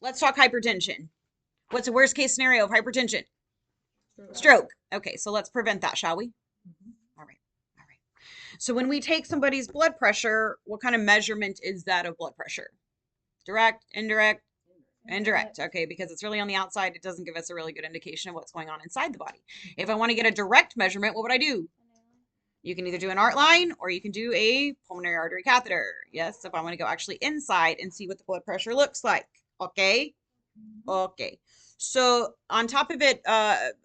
Let's talk hypertension. What's the worst case scenario of hypertension? Stroke. Okay, so let's prevent that, shall we? All right. All right. So when we take somebody's blood pressure, what kind of measurement is that of blood pressure? Direct, indirect, indirect. Okay, because it's really on the outside, it doesn't give us a really good indication of what's going on inside the body. If I want to get a direct measurement, what would I do? You can either do an art line or you can do a pulmonary artery catheter. Yes, if I want to go actually inside and see what the blood pressure looks like. Okay. Okay. So on top of it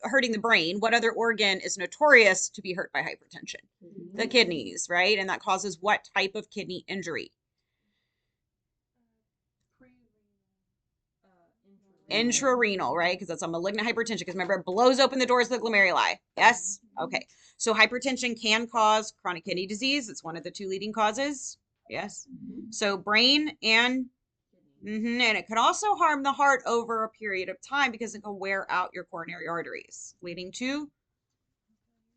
hurting the brain, what other organ is notorious to be hurt by hypertension? The kidneys, right? And that causes what type of kidney injury? Intrarenal, right? Because that's a malignant hypertension. Because remember, it blows open the doors of the glomeruli. Yes? Okay. So hypertension can cause chronic kidney disease. It's one of the two leading causes. Yes. So brain and and it could also harm the heart over a period of time because it can wear out your coronary arteries, leading to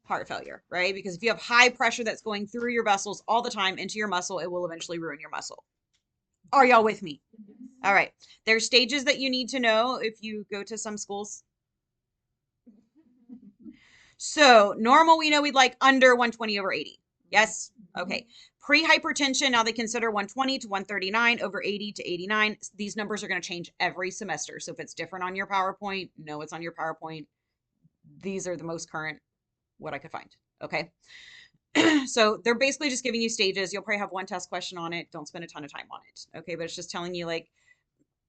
heart failure, right? Because if you have high pressure that's going through your vessels all the time into your muscle, it will eventually ruin your muscle. Are y'all with me? All right. There's stages that you need to know if you go to some schools. So normal, we know we'd like under 120 over 80. Yes? Okay. Pre-hypertension, now they consider 120 to 139 over 80 to 89. These numbers are going to change every semester. So if it's different on your PowerPoint, no, it's on your PowerPoint. These are the most current, what I could find. Okay. So they're basically just giving you stages. You'll probably have one test question on it. Don't spend a ton of time on it. Okay. But it's just telling you like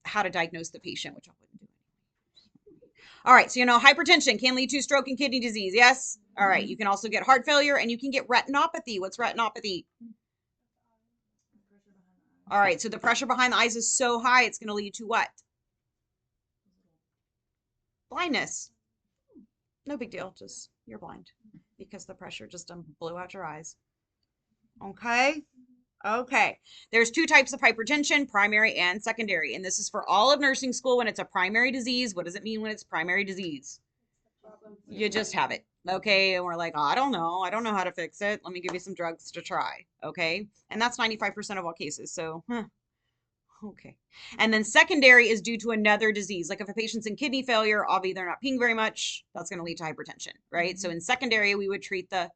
how to diagnose the patient, which I wouldn't do. All right, so you know hypertension can lead to stroke and kidney disease, yes? All right, you can also get heart failure and you can get retinopathy. What's retinopathy? All right, so the pressure behind the eyes is so high, it's going to lead to what? Blindness. No big deal, just you're blind because the pressure just blew out your eyes. Okay? Okay. There's two types of hypertension, primary and secondary. And this is for all of nursing school when it's a primary disease. What does it mean when it's primary disease? You just have it. Okay. And we're like, oh, I don't know. I don't know how to fix it. Let me give you some drugs to try. Okay. And that's 95% of all cases. So, okay. And then secondary is due to another disease. Like if a patient's in kidney failure, obviously they're not peeing very much. That's going to lead to hypertension, right? So in secondary, we would treat the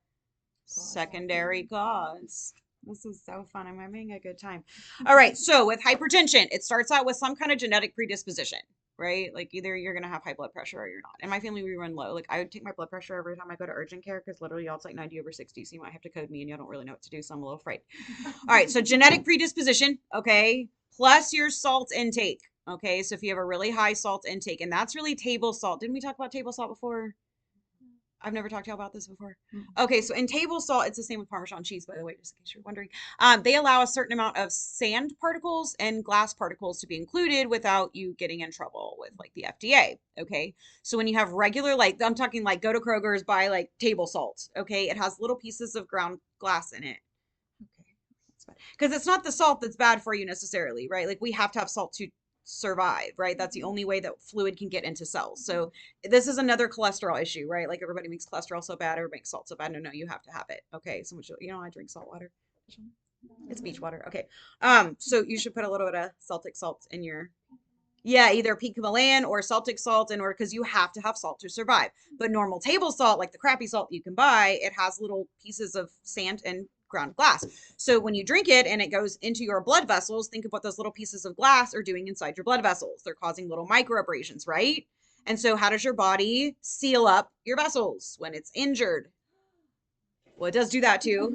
secondary cause. This is so fun. I'm having a good time. All right. So with hypertension, it starts out with some kind of genetic predisposition, right? Like either you're going to have high blood pressure or you're not. In my family, we run low. Like I would take my blood pressure every time I go to urgent care because literally y'all it's like 90 over 60. So you might have to code me and y'all don't really know what to do. So I'm a little afraid. All right. So genetic predisposition. Okay. Plus your salt intake. Okay. So if you have a really high salt intake, and that's really table salt. Didn't we talk about table salt before? I've never talked to you about this before. Okay, so in table salt, it's the same with Parmesan cheese, by the way, just in case you're wondering. They allow a certain amount of sand particles and glass particles to be included without you getting in trouble with like the FDA. Okay, so when you have regular, like I'm talking like go to Kroger's, buy like table salt. Okay, it has little pieces of ground glass in it. Okay, because it's not the salt that's bad for you necessarily, right? Like we have to have salt to survive, right? That's the only way that fluid can get into cells. So this is another cholesterol issue, right? Like everybody makes cholesterol so bad, everybody makes salt so bad. No, you have to have it. Okay, so much, you know, I drink salt water. It's beach water. Okay. So you should put a little bit of Celtic salt in your, yeah, either pink Himalayan or Celtic salt in order, because you have to have salt to survive. But normal table salt, like the crappy salt you can buy, it has little pieces of sand and ground glass. So when you drink it and it goes into your blood vessels, think of what those little pieces of glass are doing inside your blood vessels. They're causing little micro abrasions, right? And so how does your body seal up your vessels when it's injured? Well, it does do that too.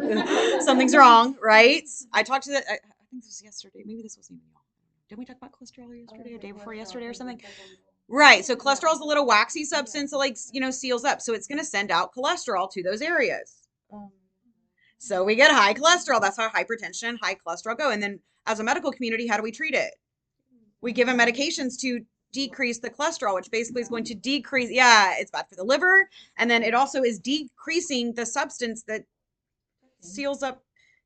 Something's wrong, right? I talked to I think this was yesterday. Maybe this wasn't even y'all. Did we talk about cholesterol yesterday or day before yesterday or something? Right. So cholesterol is a little waxy substance that like, you know, seals up. So it's going to send out cholesterol to those areas. So we get high cholesterol. That's how hypertension, high cholesterol go. And then as a medical community, how do we treat it? We give them medications to decrease the cholesterol, which basically is going to decrease. Yeah, it's bad for the liver. And then it also is decreasing the substance that seals up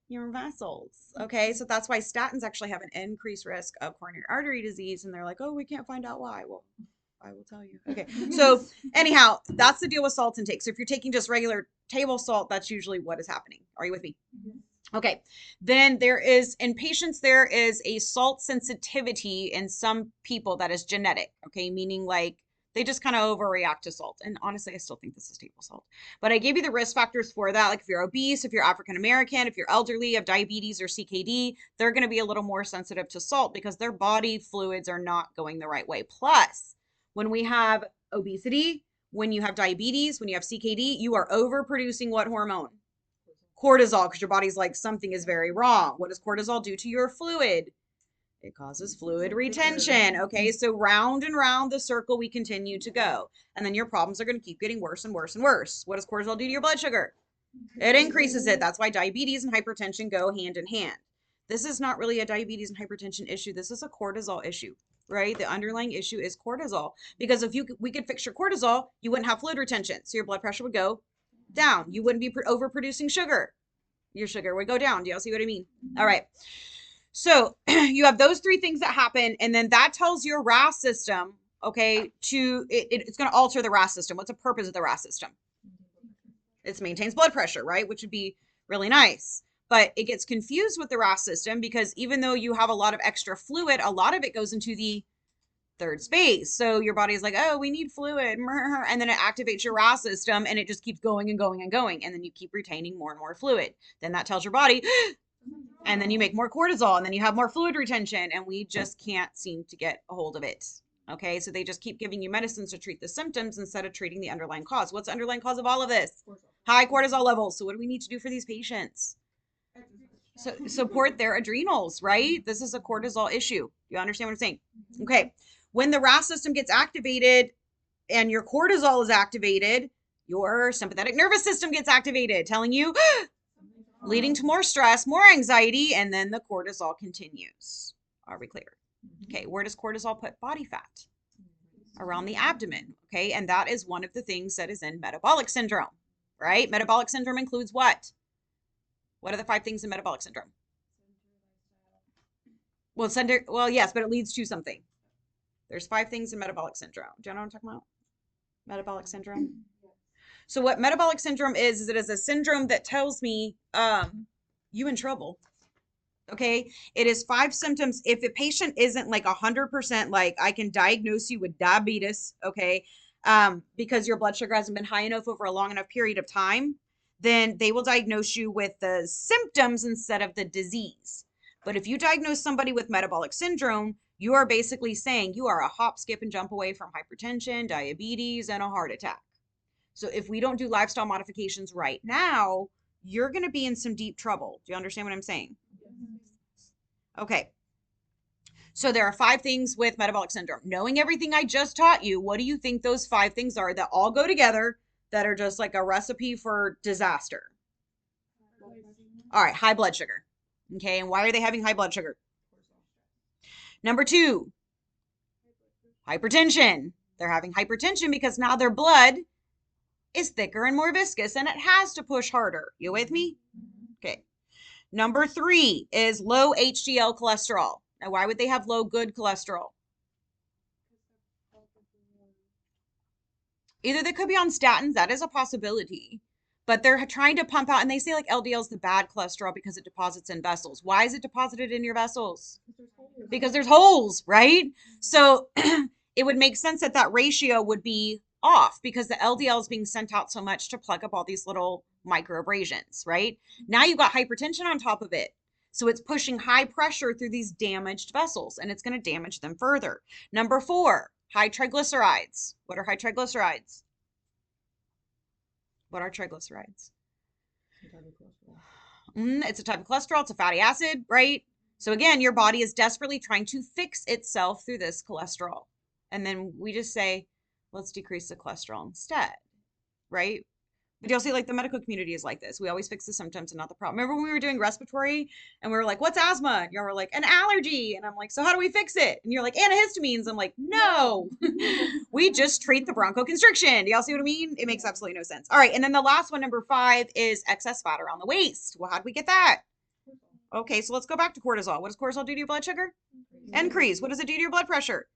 your vessels. Okay. So that's why statins actually have an increased risk of coronary artery disease. And they're like, oh, we can't find out why. Well, I will tell you. Okay. So anyhow, that's the deal with salt intake. So if you're taking just regular table salt, that's usually what is happening. Are you with me? Okay, then there is, in patients, there is a salt sensitivity in some people that is genetic, okay, meaning like they just kind of overreact to salt. And honestly, I still think this is table salt. But I gave you the risk factors for that. Like if you're obese, if you're African American, if you're elderly, have diabetes or CKD, they're going to be a little more sensitive to salt because their body fluids are not going the right way. Plus, when we have obesity, when you have diabetes, when you have CKD, you are overproducing what hormone? Cortisol, because your body's like, something is very wrong. What does cortisol do to your fluid? It causes fluid retention. Okay, so round and round the circle we continue to go. And then your problems are going to keep getting worse and worse and worse. What does cortisol do to your blood sugar? It increases it. That's why diabetes and hypertension go hand in hand. This is not really a diabetes and hypertension issue. This is a cortisol issue, right? The underlying issue is cortisol. Because if we could fix your cortisol, you wouldn't have fluid retention. So your blood pressure would go down. You wouldn't be overproducing sugar. Your sugar would go down. Do y'all see what I mean? All right. So you have those three things that happen, and then that tells your RAS system, okay, it's going to alter the RAS system. What's the purpose of the RAS system? It maintains blood pressure, right? Which would be really nice. But it gets confused with the RAS system because even though you have a lot of extra fluid, a lot of it goes into the third space. So your body's like, oh, we need fluid. And then it activates your RAS system and it just keeps going and going and going. And then you keep retaining more and more fluid. Then that tells your body, and then you make more cortisol and then you have more fluid retention. And we just can't seem to get a hold of it. Okay, so they just keep giving you medicines to treat the symptoms instead of treating the underlying cause. What's the underlying cause of all of this? High cortisol levels. So what do we need to do for these patients? So support their adrenals, right? This is a cortisol issue. You understand what I'm saying? Okay. When the RAS system gets activated and your cortisol is activated, your sympathetic nervous system gets activated, telling you, leading to more stress, more anxiety, and then the cortisol continues. Are we clear? Okay, where does cortisol put body fat? Around the abdomen, okay? And that is one of the things that is in metabolic syndrome, right? Metabolic syndrome includes what? What are the 5 things in metabolic syndrome? Well, yes, but it leads to something. There's 5 things in metabolic syndrome. Do you know what I'm talking about? Metabolic syndrome. So what metabolic syndrome is it is a syndrome that tells me you in trouble. Okay. It is 5 symptoms. If a patient isn't like 100% like I can diagnose you with diabetes, okay, because your blood sugar hasn't been high enough over a long enough period of time, then they will diagnose you with the symptoms instead of the disease. But if you diagnose somebody with metabolic syndrome, you are basically saying you are a hop, skip, and jump away from hypertension, diabetes, and a heart attack. So if we don't do lifestyle modifications right now, you're going to be in some deep trouble. Do you understand what I'm saying? Okay. So there are 5 things with metabolic syndrome. Knowing everything I just taught you, what do you think those 5 things are that all go together that are just like a recipe for disaster? All right, high blood sugar. Okay, and why are they having high blood sugar? Number 2, hypertension. They're having hypertension because now their blood is thicker and more viscous and it has to push harder. You with me? Okay. Number 3 is low HDL cholesterol. Now, why would they have low good cholesterol? Either they could be on statins, that is a possibility, but they're trying to pump out, and they say like LDL is the bad cholesterol because it deposits in vessels. Why is it deposited in your vessels? Because there's holes, right? So it would make sense that that ratio would be off because the LDL is being sent out so much to plug up all these little micro abrasions, right? Now you've got hypertension on top of it. So it's pushing high pressure through these damaged vessels and it's going to damage them further. Number 4, high triglycerides. What are high triglycerides? What are triglycerides? It's a type of cholesterol. It's a fatty acid, right? So again, your body is desperately trying to fix itself through this cholesterol. And then we just say, let's decrease the cholesterol instead, right? But you'll see like the medical community is like this. We always fix the symptoms and not the problem. Remember when we were doing respiratory and we were like, what's asthma? And y'all were like, an allergy. And I'm like, so how do we fix it? And you're like, antihistamines. I'm like, no, we just treat the bronchoconstriction. Do y'all see what I mean? It makes absolutely no sense. All right. And then the last one, number 5, is excess fat around the waist. Well, how do we get that? Okay. So let's go back to cortisol. What does cortisol do to your blood sugar? Increase. What does it do to your blood pressure?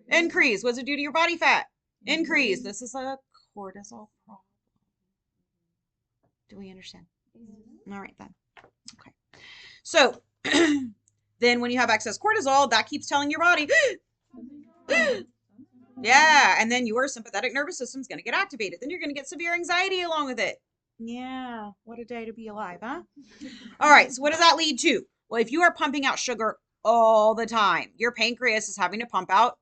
Increase. What does it do to your body fat? Increase. This is a cortisol problem. Do we understand? All right then. Okay. So then when you have excess cortisol, that keeps telling your body, yeah, and then your sympathetic nervous system is going to get activated. Then you're going to get severe anxiety along with it. Yeah, what a day to be alive, huh? All right, so what does that lead to? Well, if you are pumping out sugar all the time, your pancreas is having to pump out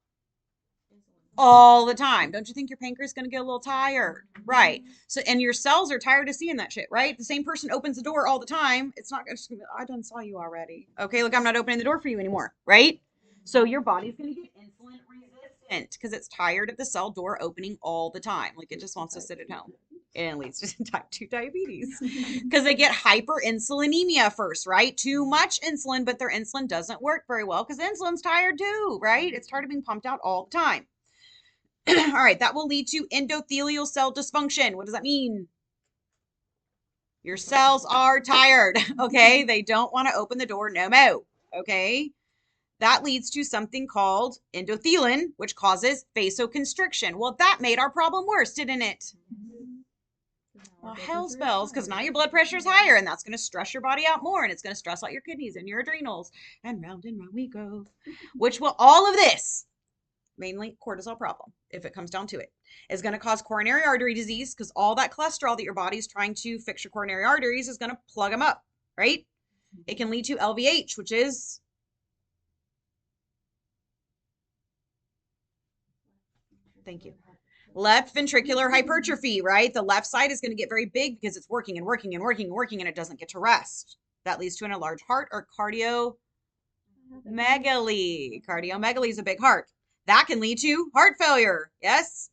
all the time. Don't you think your pancreas is going to get a little tired? Right. So, and your cells are tired of seeing that shit, right? The same person opens the door all the time. It's not going to, I done saw you already. Okay, look, I'm not opening the door for you anymore, right? So your body's going to get insulin resistant because it's tired of the cell door opening all the time. Like it just wants to sit at home. And leads to type 2 diabetes because they get hyperinsulinemia first, right? Too much insulin, but their insulin doesn't work very well because insulin's tired too, right? It's tired of being pumped out all the time. All right, that will lead to endothelial cell dysfunction. What does that mean? Your cells are tired, okay? They don't want to open the door no more, okay? That leads to something called endothelin, which causes vasoconstriction. Well, that made our problem worse, didn't it? Well, hell's bells, because now your blood pressure is higher, and that's going to stress your body out more, and it's going to stress out your kidneys and your adrenals, and round we go. Which will, all of this, mainly cortisol problem, if it comes down to it, is going to cause coronary artery disease because all that cholesterol that your body is trying to fix your coronary arteries is going to plug them up, right? It can lead to LVH, which is thank you. Left ventricular hypertrophy, right? The left side is going to get very big because it's working and working and working and working and it doesn't get to rest. That leads to an enlarged heart or cardiomegaly. Cardiomegaly is a big heart. That can lead to heart failure. Yes?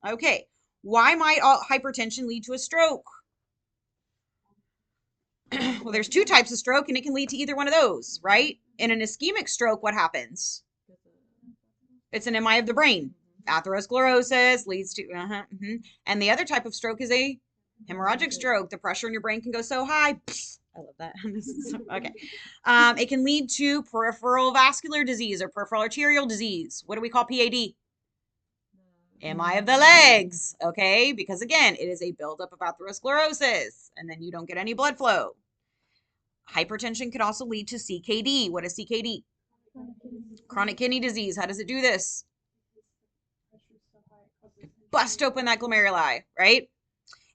Okay. Why might hypertension lead to a stroke? Well, there's 2 types of stroke and it can lead to either one of those, right? In an ischemic stroke, what happens? It's an MI of the brain. Atherosclerosis leads to, and the other type of stroke is a hemorrhagic stroke. The pressure in your brain can go so high. I love that. Okay. It can lead to peripheral vascular disease or peripheral arterial disease. What do we call PAD? MI of the legs. Okay. Because again, it is a buildup of atherosclerosis and then you don't get any blood flow. Hypertension can also lead to CKD. What is CKD? Chronic kidney disease. How does it do this? Bust open that glomeruli, right?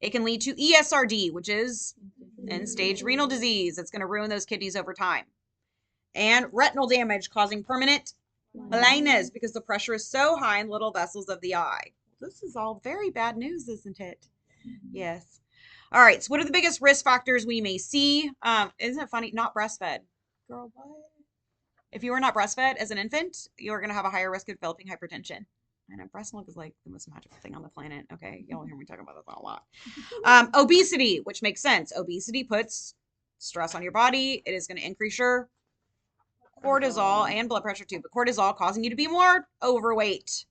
It can lead to ESRD, which is end-stage renal disease. It's going to ruin those kidneys over time. And retinal damage causing permanent blindness because the pressure is so high in little vessels of the eye. This is all very bad news, isn't it? Yes. All right. So what are the biggest risk factors we may see? Isn't it funny? Not breastfed. Girl, what? If you were not breastfed as an infant, you're going to have a higher risk of developing hypertension. I know breast milk is like the most magical thing on the planet. Okay, y'all hear me talking about this a lot. Obesity, which makes sense. Obesity puts stress on your body. It is going to increase your cortisol and blood pressure too, but cortisol causing you to be more overweight.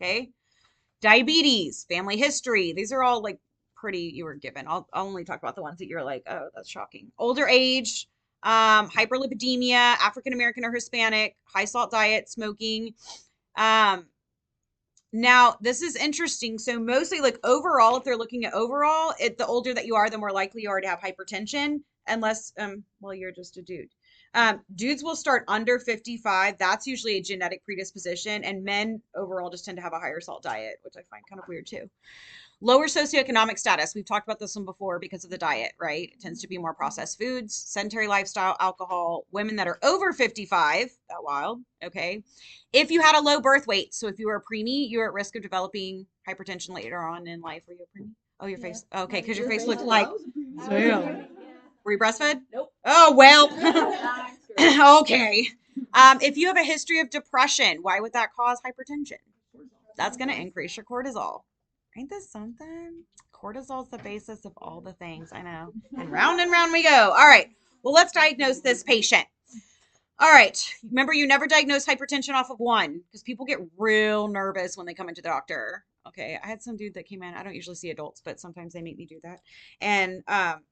Okay, diabetes, family history. These are all like pretty you were given. I'll only talk about the ones that you're like, oh, that's shocking. Older age, hyperlipidemia, African American or Hispanic, high salt diet, smoking. Now, this is interesting. So mostly like overall, if they're looking at overall, the older that you are, the more likely you are to have hypertension, unless, well, you're just a dude. Dudes will start under 55. That's usually a genetic predisposition. And men overall just tend to have a higher salt diet, which I find kind of weird too. Lower socioeconomic status. We've talked about this one before because of the diet, right? It tends to be more processed foods, sedentary lifestyle, alcohol, women that are over 55, that wild, okay? If you had a low birth weight, so if you were a preemie, you're at risk of developing hypertension later on in life. Were you a preemie? Oh, your face. Okay, because your face looked like, damn. Were you breastfed? Nope. Oh, well. Okay. If you have a history of depression, why would that cause hypertension? That's going to increase your cortisol. Ain't this something? Cortisol is the basis of all the things. I know. And round we go. All right. Well, let's diagnose this patient. All right. Remember, you never diagnose hypertension off of one because people get real nervous when they come into the doctor. Okay. I had some dude that came in. I don't usually see adults, but sometimes they make me do that. And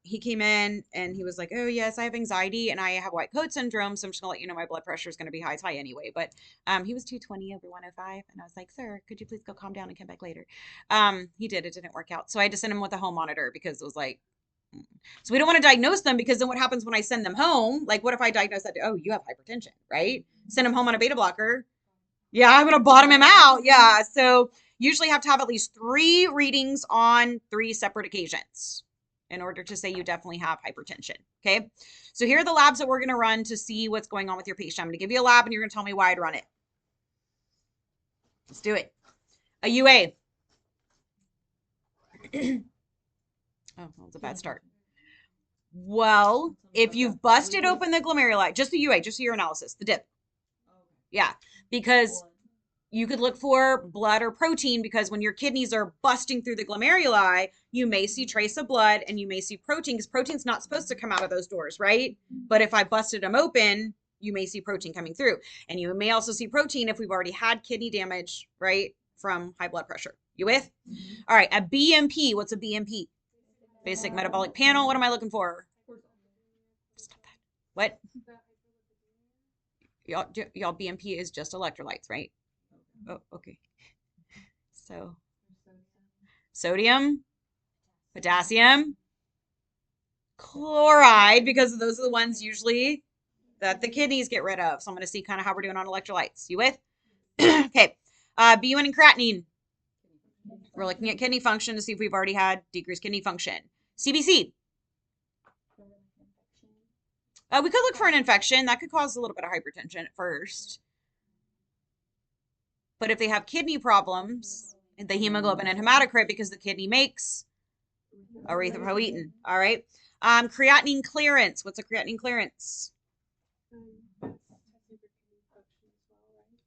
he came in and he was like, oh, yes, I have anxiety and I have white coat syndrome. So I'm just going to let you know my blood pressure is going to be high. It's high anyway. But he was 220 over 105. And I was like, sir, could you please go calm down and come back later? He did. It didn't work out. So I had to send him with a home monitor because it was like, So we don't want to diagnose them, because then what happens when I send them home? Like, what if I diagnose that? Oh, you have hypertension, right? Send them home on a beta blocker. Yeah, I'm going to bottom him out. Yeah. So usually have to have at least 3 readings on 3 separate occasions in order to say you definitely have hypertension. Okay. So here are the labs that we're going to run to see what's going on with your patient. I'm going to give you a lab and you're going to tell me why I'd run it. Let's do it. A UA. Oh, that was a bad start. Well, if you've busted open the glomeruli, just the UA, just the urinalysis, the dip. Yeah, because you could look for blood or protein, because when your kidneys are busting through the glomeruli, you may see trace of blood and you may see protein, because protein's not supposed to come out of those doors, right? But if I busted them open, you may see protein coming through. And you may also see protein if we've already had kidney damage, right, from high blood pressure. You with? All right, a BMP. What's a BMP? Basic metabolic panel. What am I looking for? Stop that. What? Y'all, BMP is just electrolytes, right? Oh, okay. So, sodium, potassium, chloride, because those are the ones usually that the kidneys get rid of. So I'm going to see kind of how we're doing on electrolytes. You with? Okay. BUN and creatinine. We're looking at kidney function to see if we've already had decreased kidney function. CBC. We could look for an infection. That could cause a little bit of hypertension at first. But if they have kidney problems, the hemoglobin and hematocrit, because the kidney makes erythropoietin. All right. Creatinine clearance. What's a creatinine clearance?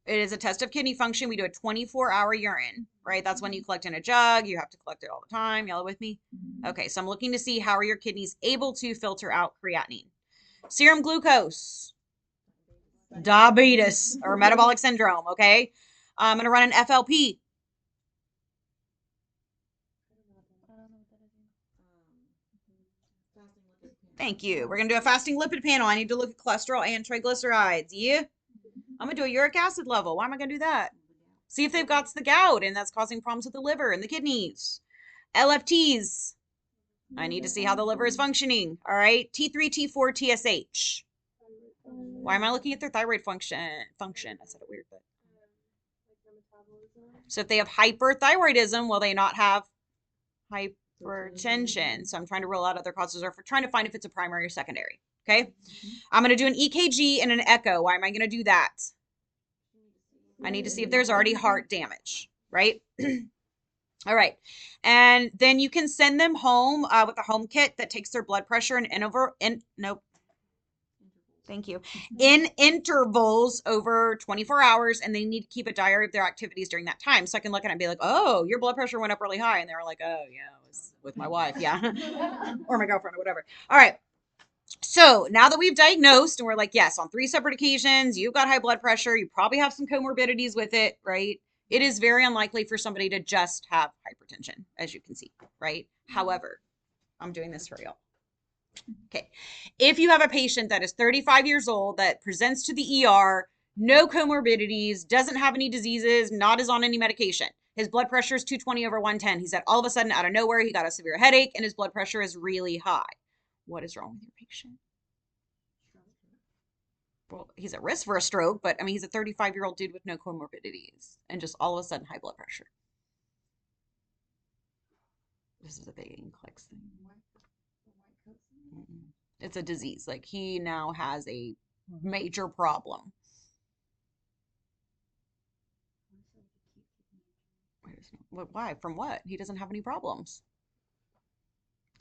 It is a test of kidney function. We do a 24-hour urine, right? That's when you collect in a jug. You have to collect it all the time. Y'all with me? Okay, so I'm looking to see how are your kidneys able to filter out creatinine. Serum glucose, diabetes, or metabolic syndrome, okay? I'm going to run an FLP. Thank you. We're going to do a fasting lipid panel. I need to look at cholesterol and triglycerides. Yeah? I'm going to do a uric acid level. Why am I going to do that? See if they've got the gout and that's causing problems with the liver and the kidneys. LFTs. I need to see how the liver is functioning. All right. T3, T4, TSH. Why am I looking at their thyroid function? I said it weird, but. So if they have hyperthyroidism, will they not have hypertension? So I'm trying to rule out other causes, or trying to find if it's a primary or secondary. Okay. I'm going to do an EKG and an echo. Why am I going to do that? I need to see if there's already heart damage, right? All right. And then you can send them home with a home kit that takes their blood pressure Thank you. In intervals over 24 hours, and they need to keep a diary of their activities during that time. So I can look at it and be like, oh, your blood pressure went up really high. And they were like, oh, yeah, it was with my wife. Yeah. Or my girlfriend or whatever. All right. So now that we've diagnosed and we're like, yes, on 3 separate occasions, you've got high blood pressure, you probably have some comorbidities with it, right? It is very unlikely for somebody to just have hypertension, as you can see, right? However, I'm doing this for y'all. Okay. If you have a patient that is 35 years old that presents to the ER, no comorbidities, doesn't have any diseases, not is on any medication. His blood pressure is 220/110. He said all of a sudden out of nowhere, he got a severe headache and his blood pressure is really high. What is wrong with your patient? Well, he's at risk for a stroke, but I mean, he's a 35-year-old dude with no comorbidities and just all of a sudden high blood pressure. This is a big NCLEX thing. It's a disease. Like, he now has a major problem. Why? From what? He doesn't have any problems.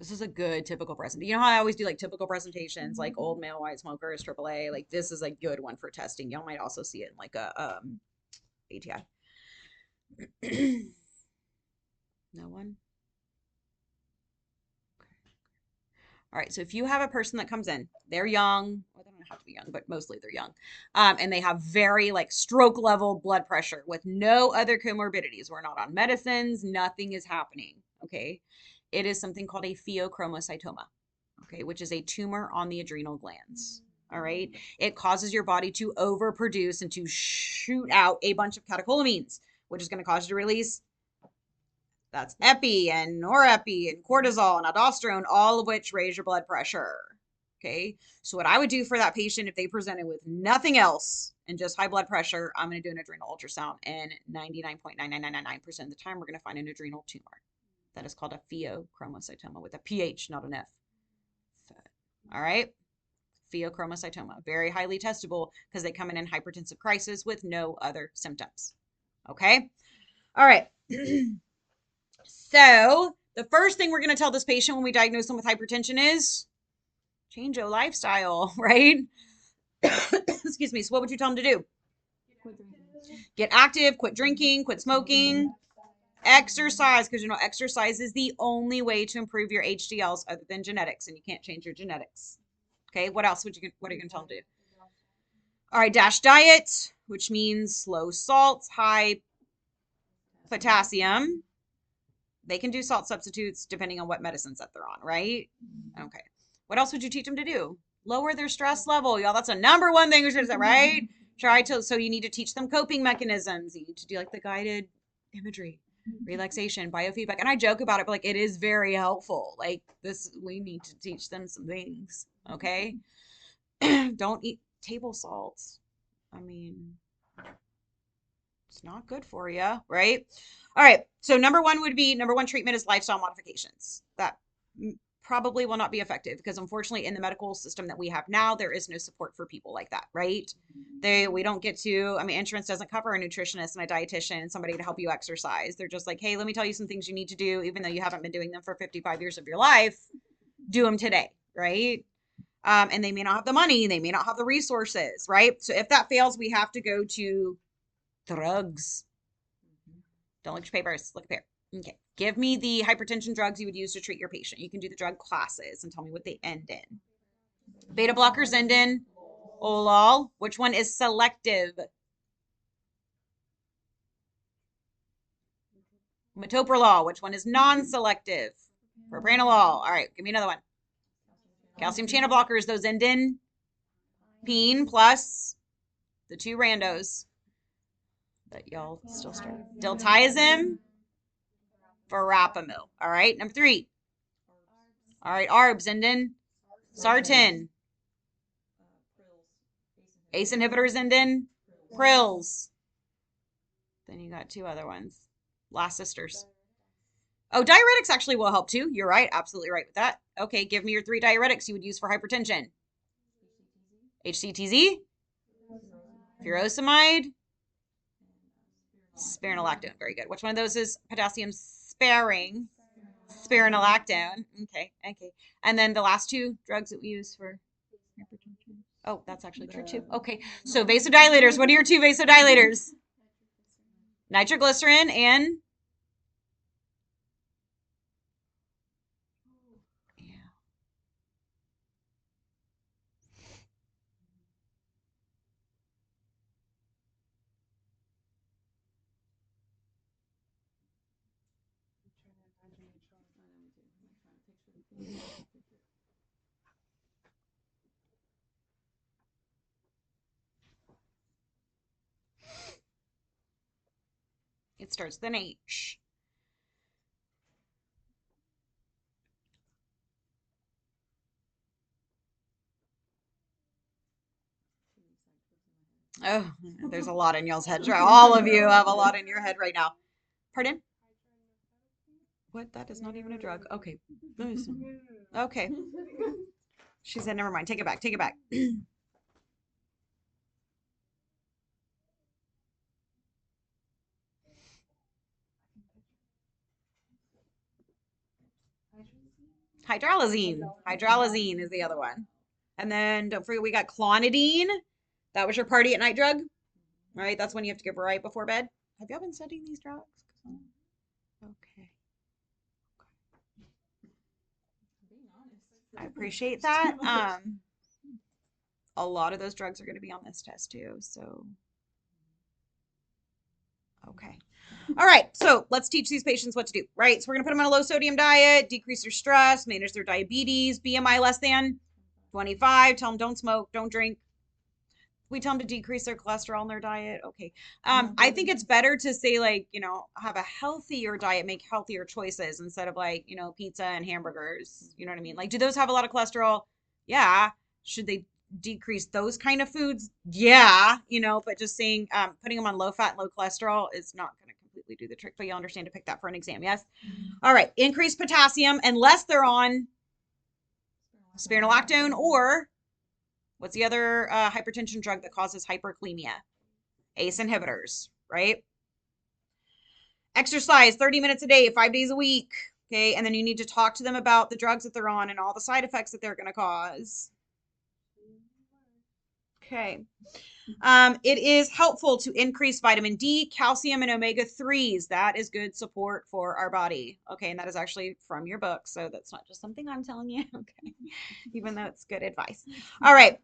This is a good typical presentation. You know how I always do like typical presentations, like old male white smokers, AAA. Like, this is a good one for testing. Y'all might also see it in like a ATI. No one? All right, so if you have a person that comes in, they're young, or they don't have to be young, but mostly they're young, and they have very like stroke level blood pressure with no other comorbidities. We're not on medicines, nothing is happening, okay? It is something called a pheochromocytoma, okay, which is a tumor on the adrenal glands, all right? It causes your body to overproduce and to shoot out a bunch of catecholamines, which is going to cause you to release That's epi and norepi and cortisol and aldosterone, all of which raise your blood pressure. Okay. So what I would do for that patient if they presented with nothing else and just high blood pressure, I'm going to do an adrenal ultrasound, and 99.99999% of the time, we're going to find an adrenal tumor. That is called a pheochromocytoma with a PH, not an F. All right. Pheochromocytoma, very highly testable because they come in hypertensive crisis with no other symptoms. Okay. All right. So the first thing we're going to tell this patient when we diagnose them with hypertension is change your lifestyle, right? Excuse me. So what would you tell them to do? Get active, quit drinking, quit smoking, exercise, because exercise is the only way to improve your HDLs other than genetics, and you can't change your genetics. Okay, what else what are you going to tell them to do? All right, DASH diet, which means low salt, high potassium. They can do salt substitutes depending on what medicines that they're on, right? Okay. What else would you teach them to do? Lower their stress level. Y'all, that's a number one thing we should say, right? So you need to teach them coping mechanisms. You need to do like the guided imagery, relaxation, biofeedback. And I joke about it, but like it is very helpful. Like this, we need to teach them some things, okay? Don't eat table salt. I mean, it's not good for you, right? All right. So number one treatment is lifestyle modifications. That probably will not be effective because unfortunately in the medical system that we have now, there is no support for people like that, right? We don't get to, insurance doesn't cover a nutritionist and a dietitian and somebody to help you exercise. They're just like, hey, let me tell you some things you need to do, even though you haven't been doing them for 55 years of your life, do them today, right? And they may not have the money, they may not have the resources, right? So if that fails, we have to go to drugs. Don't look at your papers, look up here. Okay, give me the hypertension drugs you would use to treat your patient. You can do the drug classes and tell me what they end in. Beta blockers end in Olol. Which one is selective? Metoprolol. Which one is non-selective? Propranolol. All right, give me another one. Calcium channel blockers, those end in pene plus the two randos that y'all still start. Diltiazem, verapamil. All right, number 3. All right, ARBs end in sartan. ACE inhibitors end in prills. Then you got 2 other ones. Last sisters. Oh, diuretics actually will help too. You're right. Absolutely right with that. Okay, give me your 3 diuretics you would use for hypertension. HCTZ, furosemide, spironolactone. Very good. Which one of those is potassium sparing? Spironolactone. Okay. And then the last 2 drugs that we use for hypertension. Oh, that's actually true too. Okay. So vasodilators. What are your 2 vasodilators? Nitroglycerin and it starts with an H. Oh, there's a lot in y'all's heads. All of you have a lot in your head right now. Pardon? What? That is not even a drug. Okay. Okay. She said, never mind. Take it back. Take it back. Hydralazine. Hydralazine is the other one. And then don't forget we got clonidine. That was your party at night drug. All right. That's when you have to give right before bed. Have y'all been studying these drugs? Okay. I appreciate that. A lot of those drugs are going to be on this test too. So, okay. All right. So let's teach these patients what to do, right? So we're going to put them on a low sodium diet, decrease their stress, manage their diabetes, BMI less than 25. Tell them don't smoke, don't drink. We tell them to decrease their cholesterol in their diet. Okay. I think it's better to say like, have a healthier diet, make healthier choices instead of like, pizza and hamburgers. You know what I mean? Like, do those have a lot of cholesterol? Yeah. Should they decrease those kind of foods? Yeah. But just saying, putting them on low fat, low cholesterol is not going to completely do the trick, but you'll understand to pick that for an exam. Yes. All right. Increase potassium unless they're on spironolactone or what's the other hypertension drug that causes hyperkalemia? ACE inhibitors, right? Exercise 30 minutes a day, 5 days a week. Okay. And then you need to talk to them about the drugs that they're on and all the side effects that they're going to cause. Okay. It is helpful to increase vitamin D, calcium, and omega-3s. That is good support for our body. Okay. And that is actually from your book. So that's not just something I'm telling you. Okay. Even though it's good advice. All right.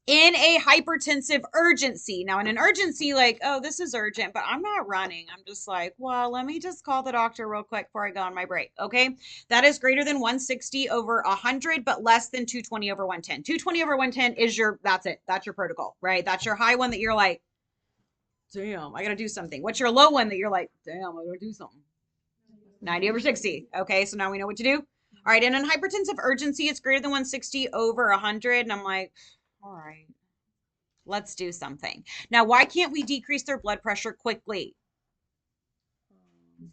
In a hypertensive urgency. Now, in an urgency, like, oh, this is urgent, but I'm not running. I'm just like, well, let me just call the doctor real quick before I go on my break. Okay. That is greater than 160 over 100, but less than 220 over 110. 220 over 110 is that's it. That's your protocol, right? That's your high one that you're like, damn, I got to do something. What's your low one that you're like, damn, I got to do something? 90 over 60. Okay. So now we know what to do. All right. And in hypertensive urgency, it's greater than 160 over 100. And I'm like, all right, let's do something. Now, why can't we decrease their blood pressure quickly?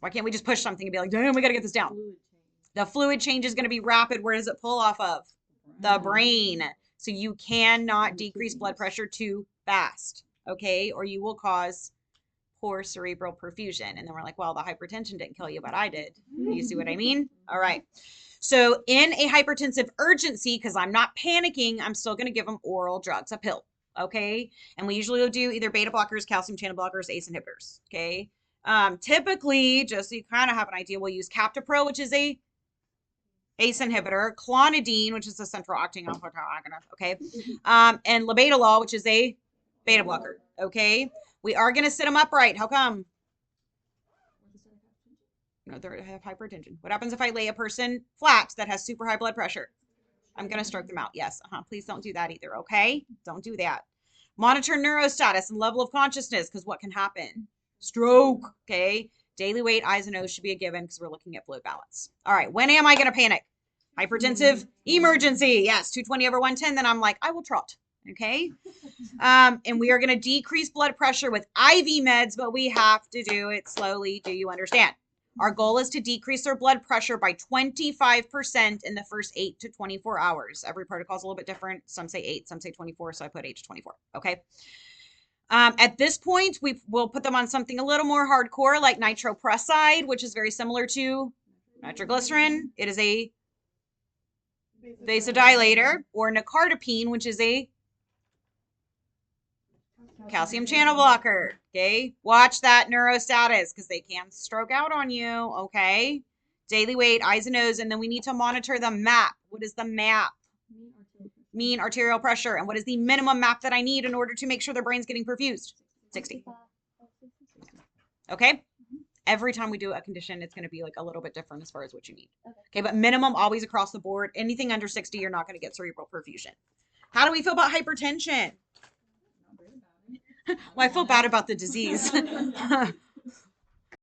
Why can't we just push something and be like, damn, we got to get this down? The fluid change is going to be rapid. Where does it pull off of? The brain. So you cannot decrease blood pressure too fast, okay? Or you will cause poor cerebral perfusion. And then we're like, well, the hypertension didn't kill you, but I did. You see what I mean? All right. So in a hypertensive urgency, because I'm not panicking, I'm still going to give them oral drugs, a pill. Okay. And we usually will do either beta blockers, calcium channel blockers, ACE inhibitors. Okay. Typically, just so you kind of have an idea, we'll use Captopril, which is a ACE inhibitor, clonidine, which is a central acting alpha agonist. Okay. And labetalol, which is a beta blocker. Okay. We are going to sit them upright. How come? No, they have hypertension. What happens if I lay a person flat that has super high blood pressure? I'm going to stroke them out. Yes. Please don't do that either. Okay. Don't do that. Monitor neurostatus and level of consciousness because what can happen? Stroke. Okay. Daily weight, eyes and nose should be a given because we're looking at fluid balance. All right. When am I going to panic? Hypertensive emergency. Yes. 220 over 110. Then I'm like, I will trot. Okay. And we are going to decrease blood pressure with IV meds, but we have to do it slowly. Do you understand? Our goal is to decrease their blood pressure by 25% in the first 8 to 24 hours. Every protocol is a little bit different. Some say 8, some say 24, so I put 8 to 24. Okay. At this point, we'll put them on something a little more hardcore like nitroprusside, which is very similar to nitroglycerin. It is a vasodilator, or nicardipine, which is a calcium channel blocker. Okay. Watch that neurostatus because they can stroke out on you. Okay. Daily weight, eyes and nose. And then we need to monitor the MAP. What is the MAP? Mean arterial pressure. And what is the minimum MAP that I need in order to make sure their brain's getting perfused? 60. Okay. Every time we do a condition, it's going to be like a little bit different as far as what you need. Okay. But minimum always across the board. Anything under 60, you're not going to get cerebral perfusion. How do we feel about hypertension? Well, I feel bad about the disease.